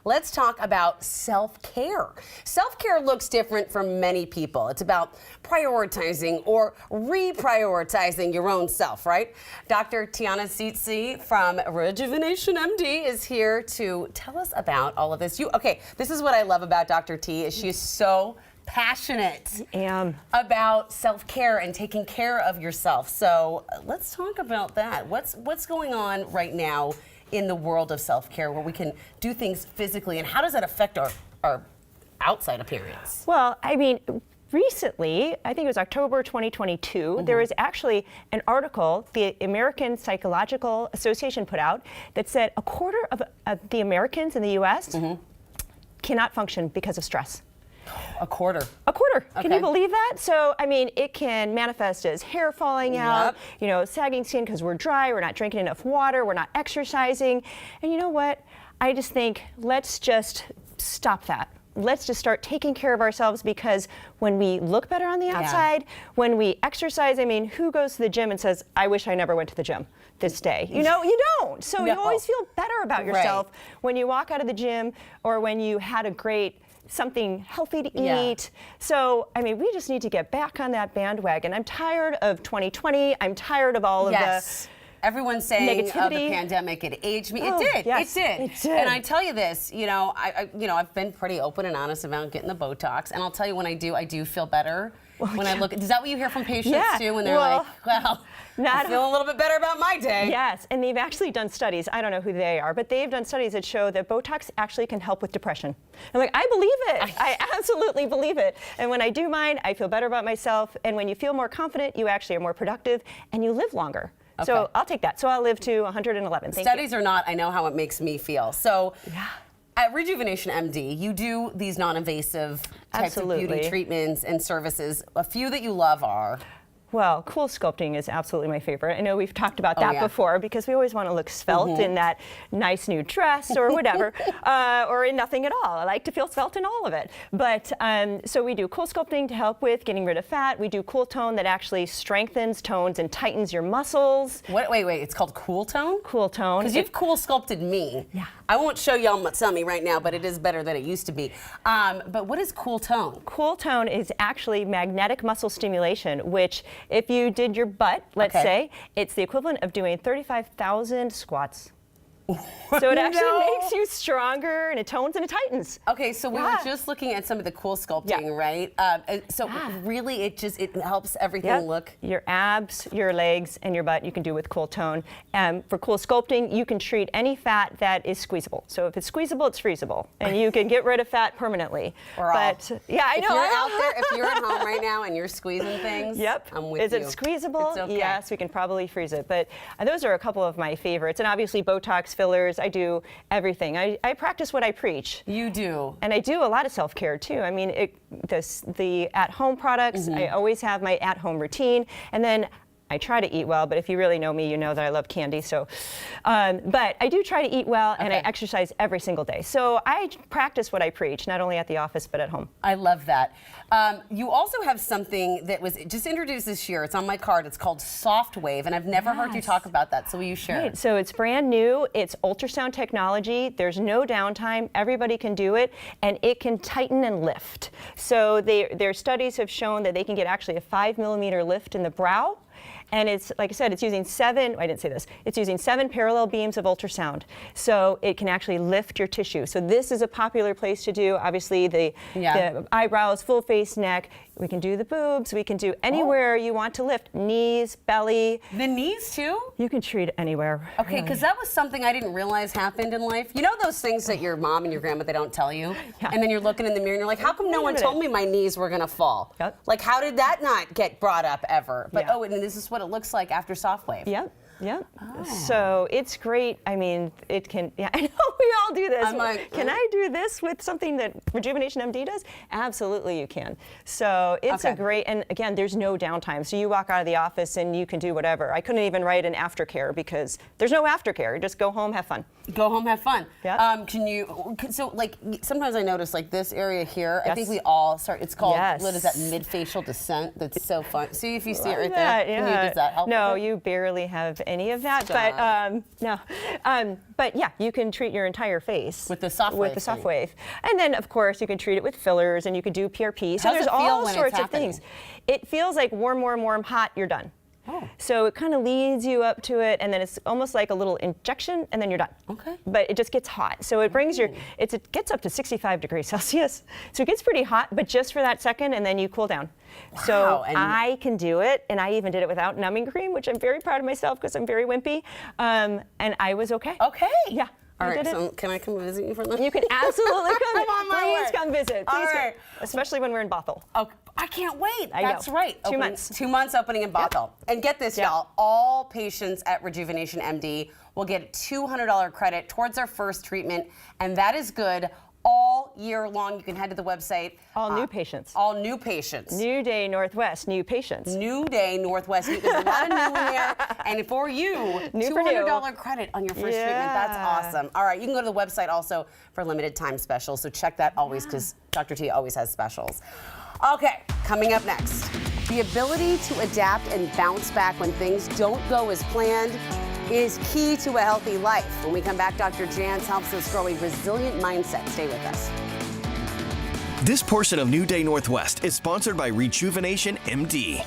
Let's talk about self-care. Self-care looks different for many people. It's about prioritizing or reprioritizing your own self, right? Dr. Tiana Tsitsi from Rejuvenation MD is here to tell us about all of this. Okay, this is what I love about Dr. T is she's so passionate about self-care and taking care of yourself. So let's talk about that. What's going on right now in the world of self-care where we can do things physically, and how does that affect our outside appearance? Well, I mean, recently, I think it was October 2022, there was actually an article the American Psychological Association put out that said a quarter of the Americans in the U.S. cannot function because of stress. A quarter. A quarter. Okay. Can you believe that? So, I mean, it can manifest as hair falling out, you know, sagging skin because we're dry, we're not drinking enough water, we're not exercising. And you know what? I just think let's just stop that. Let's just start taking care of ourselves, because when we look better on the outside, when we exercise, I mean, who goes to the gym and says, I wish I never went to the gym this day? You know, you don't. So you always feel better about yourself when you walk out of the gym or when you had a great something healthy to eat. So, I mean, we just need to get back on that bandwagon. I'm tired of 2020. I'm tired of all of the everyone's saying negativity. The pandemic, it aged me. Oh, it did. yes, it did. it did. And I tell you this, you know, I've been pretty open and honest about getting the Botox, and I'll tell you, when I do feel better. When I look, is that what you hear from patients too? When they're like, well, I feel a little bit better about my day. Yes, and they've actually done studies. I don't know who they are, but they've done studies that show that Botox actually can help with depression. I'm like, I believe it. I absolutely believe it. And when I do mine, I feel better about myself. And when you feel more confident, you actually are more productive and you live longer. Okay. So I'll take that. So I'll live to 111. Studies or not, I know how it makes me feel. So. At Rejuvenation MD, you do these non-invasive types of beauty treatments and services. A few that you love are? Well, cool sculpting is absolutely my favorite. I know we've talked about that before, because we always want to look svelte in that nice new dress or whatever, or in nothing at all. I like to feel svelte in all of it. But so we do cool sculpting to help with getting rid of fat. We do cool tone that actually strengthens, tones, and tightens your muscles. Wait, it's called cool tone? Cool tone. Because you've cool sculpted me. Yeah. I won't show y'all my tummy right now, but it is better than it used to be. But what is cool tone? Cool tone is actually magnetic muscle stimulation, which if you did your butt, let's say, it's the equivalent of doing 35,000 squats. So it actually makes you stronger, and it tones and it tightens. Okay, so we were just looking at some of the cool sculpting, right? So really, it helps everything look. Your abs, your legs, and your butt you can do with cool tone. For cool sculpting, you can treat any fat that is squeezable. So if it's squeezable, it's freezable, and you can get rid of fat permanently. Yeah, I know. If you're out there, if you're at home right now and you're squeezing things, I'm with you. Is it squeezable? It's okay. Yes, we can probably freeze it. But those are a couple of my favorites, and obviously Botox, fillers. I do everything. I practice what I preach. You do. And I do a lot of self-care too. I mean, the at-home products, I always have my at-home routine, and then I try to eat well, but if you really know me, you know that I love candy. So, but I do try to eat well, and I exercise every single day. So I practice what I preach, not only at the office, but at home. I love that. You also have something that was just introduced this year. It's on my card. It's called SoftWave, and I've never heard you talk about that. So will you share? Right. So it's brand new. It's ultrasound technology. There's no downtime. Everybody can do it, and it can tighten and lift. So their studies have shown that they can get actually a 5-millimeter lift in the brow. And it's, like I said, it's using it's using 7 parallel beams of ultrasound. So it can actually lift your tissue. So this is a popular place to do, obviously, the eyebrows, full face, neck. We can do the boobs. We can do anywhere you want to lift. Knees, belly. The knees, too? You can treat anywhere. Okay, because that was something I didn't realize happened in life. You know those things that your mom and your grandma, they don't tell you? And then you're looking in the mirror and you're like, how come no one told me my knees were going to fall? Like, how did that not get brought up ever? But, and this is what it looks like after SoftWave. So it's great. I mean, it can, I know we all do this. I'm like, can I do this with something that Rejuvenation MD does? Absolutely you can. So it's a great, and again, there's no downtime. So you walk out of the office and you can do whatever. I couldn't even write an aftercare because there's no aftercare. Just go home, have fun. Go home, have fun. Yeah. So like, sometimes I notice like this area here, I think we all start, it's called, what is that, mid-facial descent? That's so fun. See if you see it right there. Yeah. Does that help? No, you barely have any any of that. Stop. But no. But yeah, you can treat your entire face with the SoftWave. With the SoftWave, and then of course you can treat it with fillers, and you could do PRP. So there's all sorts of things. It feels like warm, warm, warm, hot. You're done. Oh. So it kind of leads you up to it, and then it's almost like a little injection, and then you're done. Okay. But it just gets hot. So it brings it gets up to 65 degrees Celsius. So it gets pretty hot, but just for that second, and then you cool down. Wow. So And I can do it, and I even did it without numbing cream, which I'm very proud of myself because I'm very wimpy. And I was okay. Okay. Yeah. All right, did it. so can I come visit you for lunch? You can absolutely come. I'm on my Please way. come visit. All Please come. right. Especially when we're in Bothell. Oh, I can't wait. I That's know. right. 2 months. 2 months opening in Bothell. And get this, y'all. All patients at Rejuvenation MD will get a $200 credit towards their first treatment, and that is good all year long. You can head to the website. All new patients. All new patients. New Day Northwest, new patients. New Day Northwest. There's a lot of new in there. And for you, $200 credit on your first treatment. That's awesome. All right, you can go to the website also for limited time specials. So check that always because Dr. T always has specials. Okay, coming up next, the ability to adapt and bounce back when things don't go as planned is key to a healthy life. When we come back, Dr. Jans helps us grow a resilient mindset. Stay with us. This portion of New Day Northwest is sponsored by Rejuvenation MD.